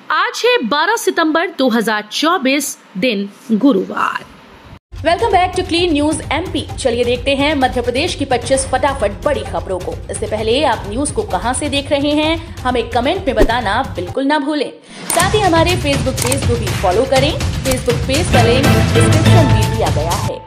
आज है 12 सितंबर 2024, दिन गुरुवार। Welcome back to clean news MP. चलिए देखते हैं मध्य प्रदेश की 25 फटाफट बड़ी खबरों को। इससे पहले आप न्यूज को कहां से देख रहे हैं, हमें कमेंट में बताना बिल्कुल ना भूलें। साथ ही हमारे फेसबुक पेज को भी फॉलो करें। फेसबुक पेज का लिंक डिस्क्रिप्शन में दिया गया है।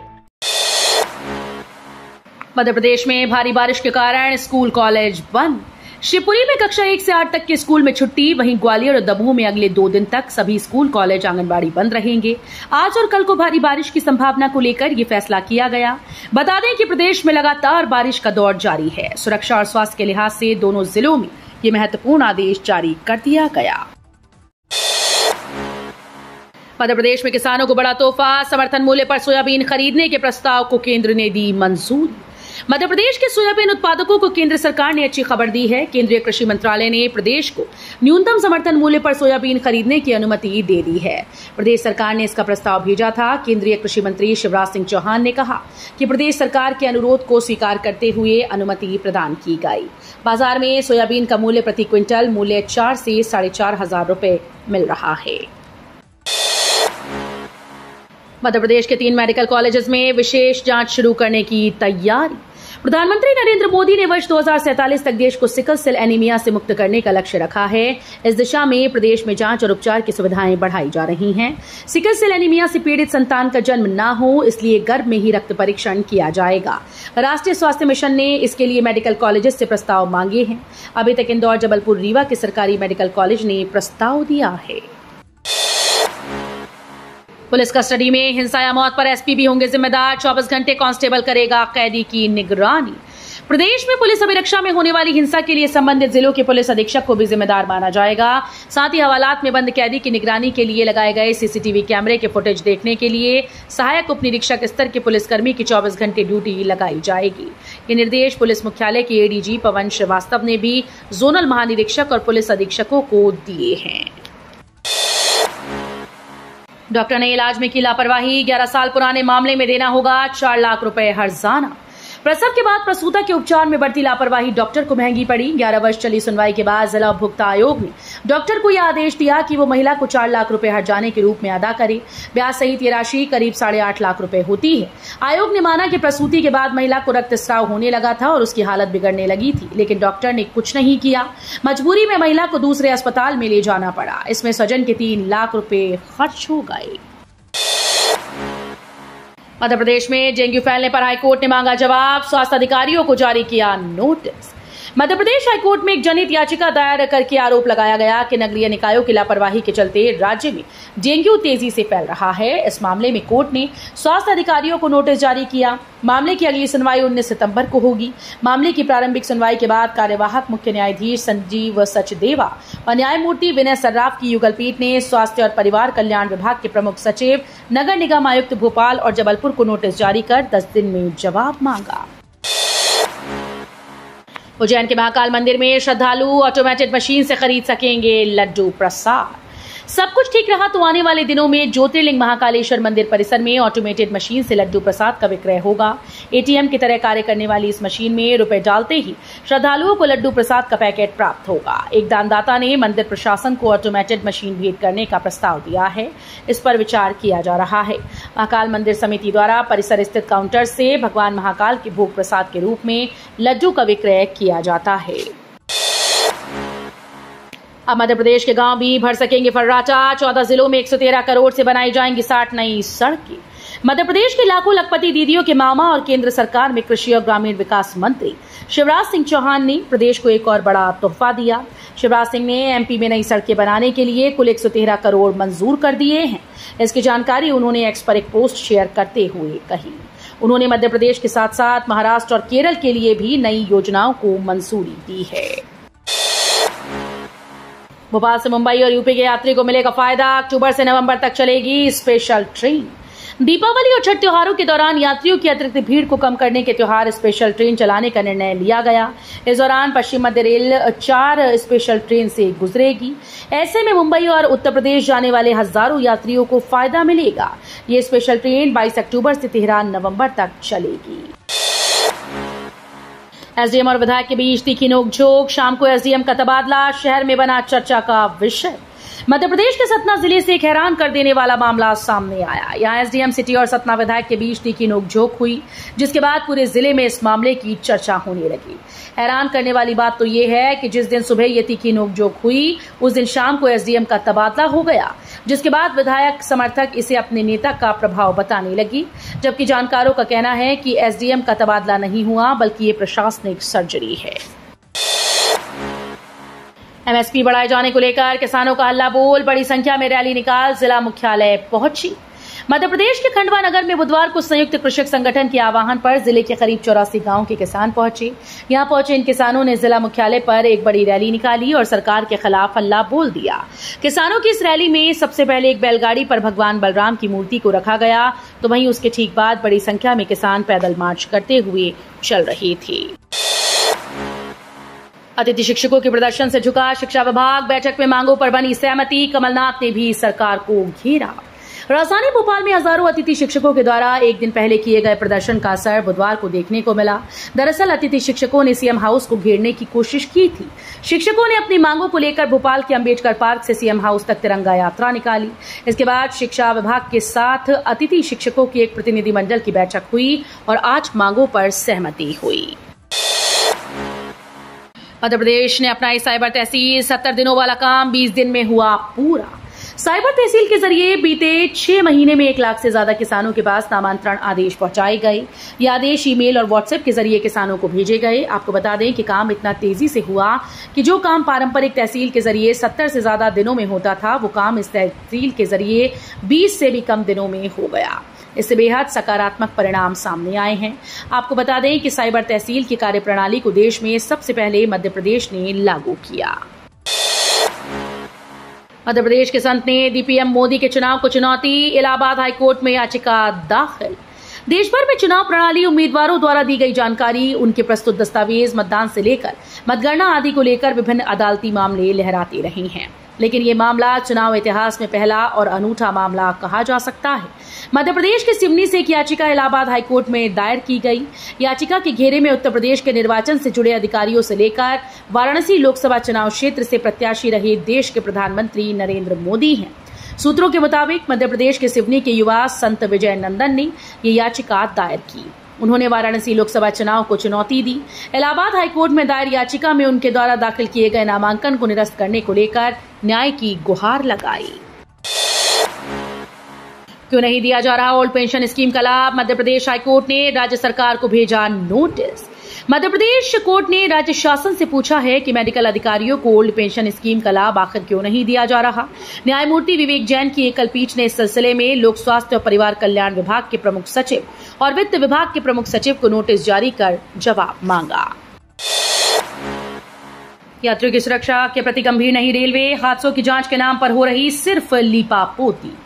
मध्य प्रदेश में भारी बारिश के कारण स्कूल कॉलेज बंद। शिवपुरी में कक्षा 1 से 8 तक के स्कूल में छुट्टी। वहीं ग्वालियर और दमोह में अगले 2 दिन तक सभी स्कूल कॉलेज आंगनबाड़ी बंद रहेंगे। आज और कल को भारी बारिश की संभावना को लेकर ये फैसला किया गया। बता दें कि प्रदेश में लगातार बारिश का दौर जारी है। सुरक्षा और स्वास्थ्य के लिहाज से दोनों जिलों में ये महत्वपूर्ण आदेश जारी कर दिया गया। मध्य प्रदेश में किसानों को बड़ा तोहफा। समर्थन मूल्य पर सोयाबीन खरीदने के प्रस्ताव को केंद्र ने दी मंजूरी। मध्य प्रदेश के सोयाबीन उत्पादकों को केंद्र सरकार ने अच्छी खबर दी है। केंद्रीय कृषि मंत्रालय ने प्रदेश को न्यूनतम समर्थन मूल्य पर सोयाबीन खरीदने की अनुमति दे दी है। प्रदेश सरकार ने इसका प्रस्ताव भेजा था। केंद्रीय कृषि मंत्री शिवराज सिंह चौहान ने कहा कि प्रदेश सरकार के अनुरोध को स्वीकार करते हुए अनुमति प्रदान की गई। बाजार में सोयाबीन का मूल्य प्रति क्विंटल मूल्य 4 से 4,500 रुपए मिल रहा है। मध्य प्रदेश के 3 मेडिकल कॉलेजेस में विशेष जांच शुरू करने की तैयारी। प्रधानमंत्री नरेंद्र मोदी ने वर्ष 2047 तक देश को सिकल सेल एनीमिया से मुक्त करने का लक्ष्य रखा है। इस दिशा में प्रदेश में जांच और उपचार की सुविधाएं बढ़ाई जा रही हैं। सिकल सेल एनीमिया से पीड़ित संतान का जन्म न हो, इसलिए गर्भ में ही रक्त परीक्षण किया जाएगा। राष्ट्रीय स्वास्थ्य मिशन ने इसके लिए मेडिकल कॉलेजेस से प्रस्ताव मांगे हैं। अभी तक इंदौर, जबलपुर, रीवा के सरकारी मेडिकल कॉलेज ने प्रस्ताव दिया है। पुलिस कस्टडी में हिंसा या मौत पर एसपी भी होंगे जिम्मेदार। 24 घंटे कांस्टेबल करेगा कैदी की निगरानी। प्रदेश में पुलिस अभिरक्षा में होने वाली हिंसा के लिए संबंधित जिलों के पुलिस अधीक्षक को भी जिम्मेदार माना जाएगा। साथ ही हवालात में बंद कैदी की निगरानी के लिए लगाए गए सीसीटीवी कैमरे के फुटेज देखने के लिए सहायक उप निरीक्षक स्तर के पुलिसकर्मी की 24 घंटे ड्यूटी लगाई जाएगी। ये निर्देश पुलिस मुख्यालय के एडीजी पवन श्रीवास्तव ने भी जोनल महानिरीक्षक और पुलिस अधीक्षकों को दिए हैं। डॉक्टर ने इलाज में की लापरवाही। 11 साल पुराने मामले में देना होगा 4 लाख रुपए हर्जाना। प्रसव के बाद प्रसूता के उपचार में बढ़ती लापरवाही डॉक्टर को महंगी पड़ी। 11 वर्ष चली सुनवाई के बाद जिला उपभोक्ता आयोग ने डॉक्टर को यह आदेश दिया कि वो महिला को 4 लाख रुपए हर्जाने के रूप में अदा करे। ब्याज सहित ये राशि करीब 8.5 लाख रुपए होती है। आयोग ने माना कि प्रसूति के बाद महिला को रक्तस्राव होने लगा था और उसकी हालत बिगड़ने लगी थी, लेकिन डॉक्टर ने कुछ नहीं किया। मजबूरी में महिला को दूसरे अस्पताल में ले जाना पड़ा। इसमें स्वजन के 3 लाख रुपए खर्च हो गए। मध्य प्रदेश में डेंगू फैलने पर हाईकोर्ट ने मांगा जवाब। स्वास्थ्य अधिकारियों को जारी किया नोटिस। मध्य प्रदेश हाईकोर्ट में एक जनहित याचिका दायर करके आरोप लगाया गया कि नगरीय निकायों की लापरवाही के चलते राज्य में डेंगू तेजी से फैल रहा है। इस मामले में कोर्ट ने स्वास्थ्य अधिकारियों को नोटिस जारी किया। मामले की अगली सुनवाई 19 सितंबर को होगी। मामले की प्रारंभिक सुनवाई के बाद कार्यवाहक मुख्य न्यायाधीश संजीव सचदेवा और न्यायमूर्ति विनय सर्राफ की युगल पीठ ने स्वास्थ्य और परिवार कल्याण विभाग के प्रमुख सचिव, नगर निगम आयुक्त भोपाल और जबलपुर को नोटिस जारी कर 10 दिन में जवाब मांगा। उज्जैन के महाकाल मंदिर में श्रद्धालु ऑटोमेटेड मशीन से खरीद सकेंगे लड्डू प्रसाद। सब कुछ ठीक रहा तो आने वाले दिनों में ज्योतिर्लिंग महाकालेश्वर मंदिर परिसर में ऑटोमेटेड मशीन से लड्डू प्रसाद का विक्रय होगा। एटीएम की तरह कार्य करने वाली इस मशीन में रुपए डालते ही श्रद्धालुओं को लड्डू प्रसाद का पैकेट प्राप्त होगा। एक दानदाता ने मंदिर प्रशासन को ऑटोमेटेड मशीन भेंट करने का प्रस्ताव दिया है। इस पर विचार किया जा रहा है। महाकाल मंदिर समिति द्वारा परिसर स्थित काउंटर से भगवान महाकाल के भोग प्रसाद के रूप में लड्डू का विक्रय किया जाता है। अब मध्य प्रदेश के गांव भी भर सकेंगे फर्राटा। 14 जिलों में 113 करोड़ से बनाई जाएंगी 60 नई सड़कें। मध्य प्रदेश के लाखों लखपति दीदियों के मामा और केंद्र सरकार में कृषि और ग्रामीण विकास मंत्री शिवराज सिंह चौहान ने प्रदेश को एक और बड़ा तोहफा दिया। शिवराज सिंह ने एमपी में नई सड़कें बनाने के लिए कुल 113 करोड़ मंजूर कर दिए हैं। इसकी जानकारी उन्होंने एक्स पर एक पोस्ट शेयर करते हुए कही। उन्होंने मध्य प्रदेश के साथ साथ महाराष्ट्र और केरल के लिए भी नई योजनाओं को मंजूरी दी है। भोपाल से मुंबई और यूपी के यात्री को मिलेगा फायदा। अक्टूबर से नवंबर तक चलेगी स्पेशल ट्रेन। दीपावली और छठ त्योहारों के दौरान यात्रियों की अतिरिक्त भीड़ को कम करने के त्योहार स्पेशल ट्रेन चलाने का निर्णय लिया गया। इस दौरान पश्चिम मध्य रेल 4 स्पेशल ट्रेन से गुजरेगी। ऐसे में मुंबई और उत्तर प्रदेश जाने वाले हजारों यात्रियों को फायदा मिलेगा। ये स्पेशल ट्रेन 22 अक्टूबर से 13 नवंबर तक चलेगी। एसडीएम और विधायक के बीच तीखी नोकझोंक। शाम को एसडीएम का तबादला शहर में बना चर्चा का विषय। मध्य प्रदेश के सतना जिले से एक हैरान कर देने वाला मामला सामने आया। यहाँ एसडीएम सिटी और सतना विधायक के बीच तीखी नोकझोंक हुई, जिसके बाद पूरे जिले में इस मामले की चर्चा होने लगी। हैरान करने वाली बात तो ये है कि जिस दिन सुबह ये तीखी नोकझोंक हुई, उस दिन शाम को एसडीएम का तबादला हो गया, जिसके बाद विधायक समर्थक इसे अपने नेता का प्रभाव बताने लगी, जबकि जानकारों का कहना है कि एसडीएम का तबादला नहीं हुआ, बल्कि ये प्रशासनिक सर्जरी है। एमएसपी बढ़ाए जाने को लेकर किसानों का हल्ला बोल, बड़ी संख्या में रैली निकाल जिला मुख्यालय पहुंची। मध्य प्रदेश के खंडवा नगर में बुधवार को संयुक्त कृषक संगठन के आह्वान पर जिले के करीब 84 गांव के किसान पहुंचे। यहां पहुंचे इन किसानों ने जिला मुख्यालय पर एक बड़ी रैली निकाली और सरकार के खिलाफ हल्ला बोल दिया। किसानों की इस रैली में सबसे पहले एक बैलगाड़ी पर भगवान बलराम की मूर्ति को रखा गया, तो वहीं उसके ठीक बाद बड़ी संख्या में किसान पैदल मार्च करते हुए चल रहे थे। अतिथि शिक्षकों के प्रदर्शन से झुका शिक्षा विभाग, बैठक में मांगों पर बनी सहमति, कमलनाथ ने भी सरकार को घेरा। राजधानी भोपाल में हजारों अतिथि शिक्षकों के द्वारा एक दिन पहले किए गए प्रदर्शन का असर बुधवार को देखने को मिला। दरअसल अतिथि शिक्षकों ने सीएम हाउस को घेरने की कोशिश की थी। शिक्षकों ने अपनी मांगों को लेकर भोपाल के अंबेडकर पार्क से सीएम हाउस तक तिरंगा यात्रा निकाली। इसके बाद शिक्षा विभाग के साथ अतिथि शिक्षकों की एक प्रतिनिधिमंडल की बैठक हुई और 8 मांगों पर सहमति हुई। मध्य प्रदेश ने अपनाई साइबर तहसील, 70 दिनों वाला काम 20 दिन में हुआ पूरा। साइबर तहसील के जरिए बीते 6 महीने में 1 लाख से ज्यादा किसानों के पास नामांतरण आदेश पहुंचाए गए। ये आदेश ईमेल और व्हाट्सएप के जरिए किसानों को भेजे गए। आपको बता दें कि काम इतना तेजी से हुआ कि जो काम पारंपरिक तहसील के जरिए 70 से ज्यादा दिनों में होता था, वो काम इस तहसील के जरिए 20 से भी कम दिनों में हो गया। इससे बेहद सकारात्मक परिणाम सामने आए हैं। आपको बता दें कि साइबर तहसील की कार्यप्रणाली को देश में सबसे पहले मध्य प्रदेश ने लागू किया। मध्य प्रदेश के संत ने दी पीएम मोदी के चुनाव को चुनौती, इलाहाबाद हाईकोर्ट में याचिका दाखिल। देश भर में चुनाव प्रणाली, उम्मीदवारों द्वारा दी गई जानकारी, उनके प्रस्तुत दस्तावेज, मतदान से लेकर मतगणना आदि को लेकर विभिन्न अदालती मामले लहराते रहे हैं, लेकिन ये मामला चुनाव इतिहास में पहला और अनूठा मामला कहा जा सकता है। मध्य प्रदेश के सिवनी से एक याचिका इलाहाबाद हाईकोर्ट में दायर की गई। याचिका के घेरे में उत्तर प्रदेश के निर्वाचन से जुड़े अधिकारियों से लेकर वाराणसी लोकसभा चुनाव क्षेत्र से प्रत्याशी रहे देश के प्रधानमंत्री नरेंद्र मोदी हैं। सूत्रों के मुताबिक मध्य प्रदेश के सिवनी के युवा संत विजय नंदन ने ये याचिका दायर की। उन्होंने वाराणसी लोकसभा चुनाव को चुनौती दी। इलाहाबाद हाईकोर्ट में दायर याचिका में उनके द्वारा दाखिल किए गए नामांकन को निरस्त करने को लेकर न्याय की गुहार लगाई। क्यों नहीं दिया जा रहा ओल्ड पेंशन स्कीम का लाभ, मध्य प्रदेश हाईकोर्ट ने राज्य सरकार को भेजा नोटिस। मध्य प्रदेश कोर्ट ने राज्य शासन से पूछा है कि मेडिकल अधिकारियों को ओल्ड पेंशन स्कीम का लाभ आखिर क्यों नहीं दिया जा रहा। न्यायमूर्ति विवेक जैन की एकल पीठ ने इस सिलसिले में लोक स्वास्थ्य और परिवार कल्याण विभाग के प्रमुख सचिव और वित्त विभाग के प्रमुख सचिव को नोटिस जारी कर जवाब मांगा। यात्रियों की सुरक्षा के प्रति गंभीर नहीं रेलवे, हादसों की जांच के नाम पर हो रही सिर्फ लीपापोती।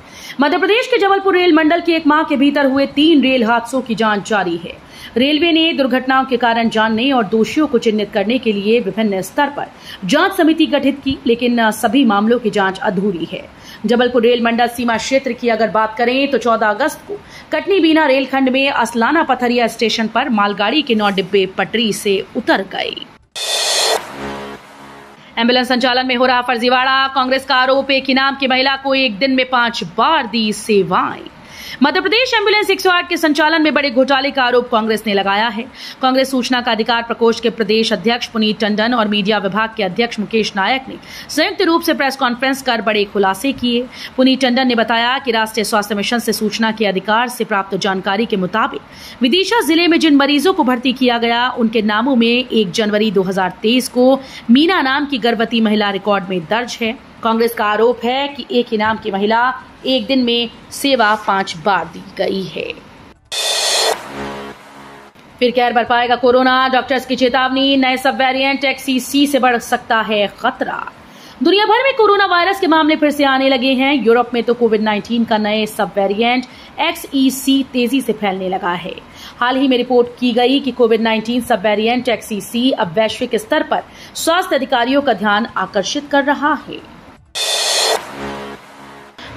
मध्य प्रदेश के जबलपुर रेल मंडल के 1 माह के भीतर हुए 3 रेल हादसों की जांच जारी है। रेलवे ने दुर्घटनाओं के कारण जानने और दोषियों को चिन्हित करने के लिए विभिन्न स्तर पर जांच समिति गठित की, लेकिन सभी मामलों की जांच अधूरी है। जबलपुर रेल मंडल सीमा क्षेत्र की अगर बात करें तो 14 अगस्त को कटनी बीना रेलखंड में असलाना पथरिया स्टेशन पर मालगाड़ी के 9 डिब्बे पटरी से उतर गए। एम्बुलेंस संचालन में हो रहा फर्जीवाड़ा, कांग्रेस का आरोप, एक ही नाम की महिला को एक दिन में 5 बार दी सेवाएं। मध्य प्रदेश एम्बुलेंस 108 के संचालन में बड़े घोटाले का आरोप कांग्रेस ने लगाया है। कांग्रेस सूचना का अधिकार प्रकोष्ठ के प्रदेश अध्यक्ष पुनीत टंडन और मीडिया विभाग के अध्यक्ष मुकेश नायक ने संयुक्त रूप से प्रेस कॉन्फ्रेंस कर बड़े खुलासे किए। पुनीत टंडन ने बताया कि राष्ट्रीय स्वास्थ्य मिशन से सूचना के अधिकार से प्राप्त जानकारी के मुताबिक विदिशा जिले में जिन मरीजों को भर्ती किया गया, उनके नामों में 1 जनवरी 2023 को मीना नाम की गर्भवती महिला रिकॉर्ड में दर्ज है। कांग्रेस का आरोप है कि एक ही नाम की महिला एक दिन में सेवा 5 बार दी गई है। फिर कहर बरपाएगा कोरोना, डॉक्टर्स की चेतावनी, नए सब वेरिएंट XEC से बढ़ सकता है खतरा। दुनिया भर में कोरोना वायरस के मामले फिर से आने लगे हैं। यूरोप में तो कोविड-19 का नए सब वेरिएंट XEC तेजी से फैलने लगा है। हाल ही में रिपोर्ट की गई कि कोविड-19 सब वेरिएंट XEC अब वैश्विक स्तर पर स्वास्थ्य अधिकारियों का ध्यान आकर्षित कर रहा है।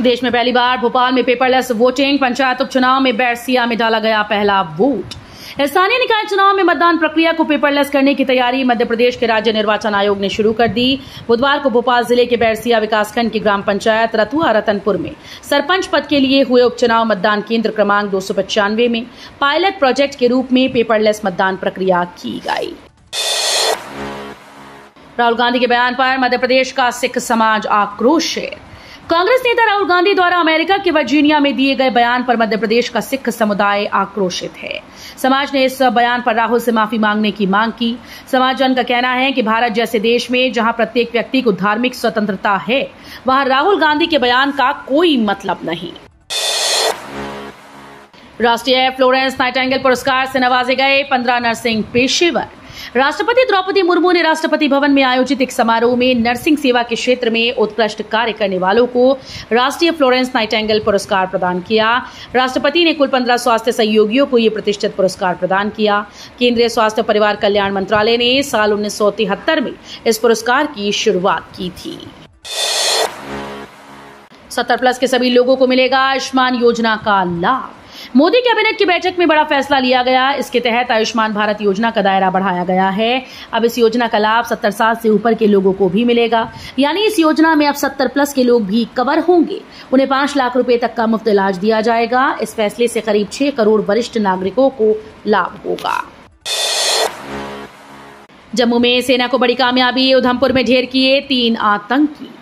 देश में पहली बार भोपाल में पेपरलेस वोटिंग, पंचायत उपचुनाव में बैरसिया में डाला गया पहला वोट। स्थानीय निकाय चुनाव में मतदान प्रक्रिया को पेपरलेस करने की तैयारी मध्य प्रदेश के राज्य निर्वाचन आयोग ने शुरू कर दी। बुधवार को भोपाल जिले के बैरसिया विकासखंड की ग्राम पंचायत रतुआ रतनपुर में सरपंच पद के लिए हुए उपचुनाव मतदान केंद्र क्रमांक 295 में पायलट प्रोजेक्ट के रूप में पेपरलेस मतदान प्रक्रिया की गई। राहुल गांधी के बयान पर मध्य प्रदेश का सिख समाज आक्रोशित। कांग्रेस नेता राहुल गांधी द्वारा अमेरिका के वर्जीनिया में दिए गए बयान पर मध्य प्रदेश का सिख समुदाय आक्रोशित है। समाज ने इस बयान पर राहुल से माफी मांगने की मांग की। समाजजन का कहना है कि भारत जैसे देश में जहां प्रत्येक व्यक्ति को धार्मिक स्वतंत्रता है, वहां राहुल गांधी के बयान का कोई मतलब नहीं। राष्ट्रीय फ्लोरेंस नाइटिंगेल पुरस्कार से नवाजे गए 15 नर्सिंग पेशेवर। राष्ट्रपति द्रौपदी मुर्मू ने राष्ट्रपति भवन में आयोजित एक समारोह में नर्सिंग सेवा के क्षेत्र में उत्कृष्ट कार्य करने वालों को राष्ट्रीय फ्लोरेंस नाइटिंगेल पुरस्कार प्रदान किया। राष्ट्रपति ने कुल 15 स्वास्थ्य सहयोगियों को यह प्रतिष्ठित पुरस्कार प्रदान किया। केंद्रीय स्वास्थ्य परिवार कल्याण मंत्रालय ने साल 1973 में इस पुरस्कार की शुरुआत की थी। 70+ के सभी लोगों को मिलेगा आयुष्मान योजना का लाभ। मोदी कैबिनेट की बैठक में बड़ा फैसला लिया गया। इसके तहत आयुष्मान भारत योजना का दायरा बढ़ाया गया है। अब इस योजना का लाभ 70 साल से ऊपर के लोगों को भी मिलेगा। यानी इस योजना में अब 70+ के लोग भी कवर होंगे। उन्हें 5 लाख रुपए तक का मुफ्त इलाज दिया जाएगा। इस फैसले से करीब 6 करोड़ वरिष्ठ नागरिकों को लाभ होगा। जम्मू में सेना को बड़ी कामयाबी, उधमपुर में ढेर किए 3 आतंकी।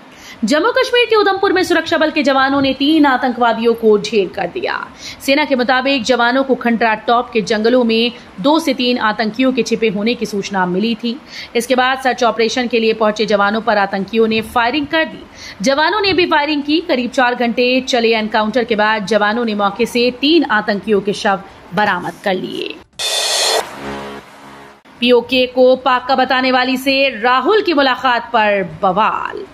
जम्मू कश्मीर के उधमपुर में सुरक्षा बल के जवानों ने 3 आतंकवादियों को ढेर कर दिया। सेना के मुताबिक जवानों को खंडरा टॉप के जंगलों में 2 से 3 आतंकियों के छिपे होने की सूचना मिली थी। इसके बाद सर्च ऑपरेशन के लिए पहुंचे जवानों पर आतंकियों ने फायरिंग कर दी। जवानों ने भी फायरिंग की। करीब 4 घंटे चले एनकाउंटर के बाद जवानों ने मौके से 3 आतंकियों के शव बरामद कर लिए। पीओके को पाक का बताने वाली से राहुल की मुलाकात पर बवाल।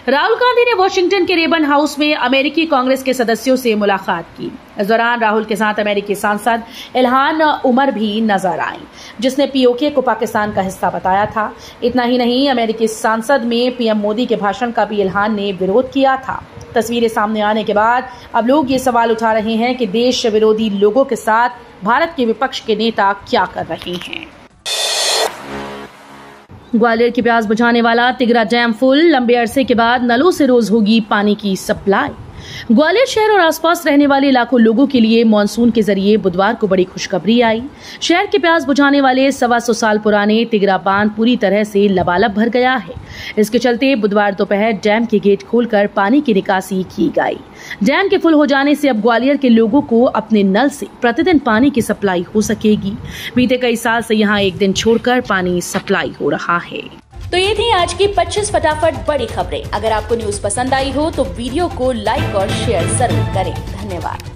राहुल गांधी ने वॉशिंगटन के रेबन हाउस में अमेरिकी कांग्रेस के सदस्यों से मुलाकात की। इस दौरान राहुल के साथ अमेरिकी सांसद इल्हान उमर भी नजर आई, जिसने पीओके को पाकिस्तान का हिस्सा बताया था। इतना ही नहीं, अमेरिकी सांसद में पीएम मोदी के भाषण का भी इल्हान ने विरोध किया था। तस्वीरें सामने आने के बाद अब लोग ये सवाल उठा रहे हैं कि देश विरोधी लोगों के साथ भारत के विपक्ष के नेता क्या कर रहे हैं। ग्वालियर की प्यास बुझाने वाला तिगरा डैम फुल, लंबे अरसे के बाद नलों से रोज होगी पानी की सप्लाई। ग्वालियर शहर और आसपास रहने वाले लाखों लोगों के लिए मानसून के जरिए बुधवार को बड़ी खुशखबरी आई। शहर की प्यास बुझाने वाले 125 साल पुराने तिगरा बांध पूरी तरह से लबालब भर गया है। इसके चलते बुधवार दोपहर डैम के गेट खोलकर पानी की निकासी की गई। डैम के फुल हो जाने से अब ग्वालियर के लोगों को अपने नल से प्रतिदिन पानी की सप्लाई हो सकेगी। बीते कई साल से यहाँ एक दिन छोड़कर पानी सप्लाई हो रहा है। तो ये थी आज की 25 फटाफट बड़ी खबरें। अगर आपको न्यूज पसंद आई हो तो वीडियो को लाइक और शेयर जरूर करें। धन्यवाद।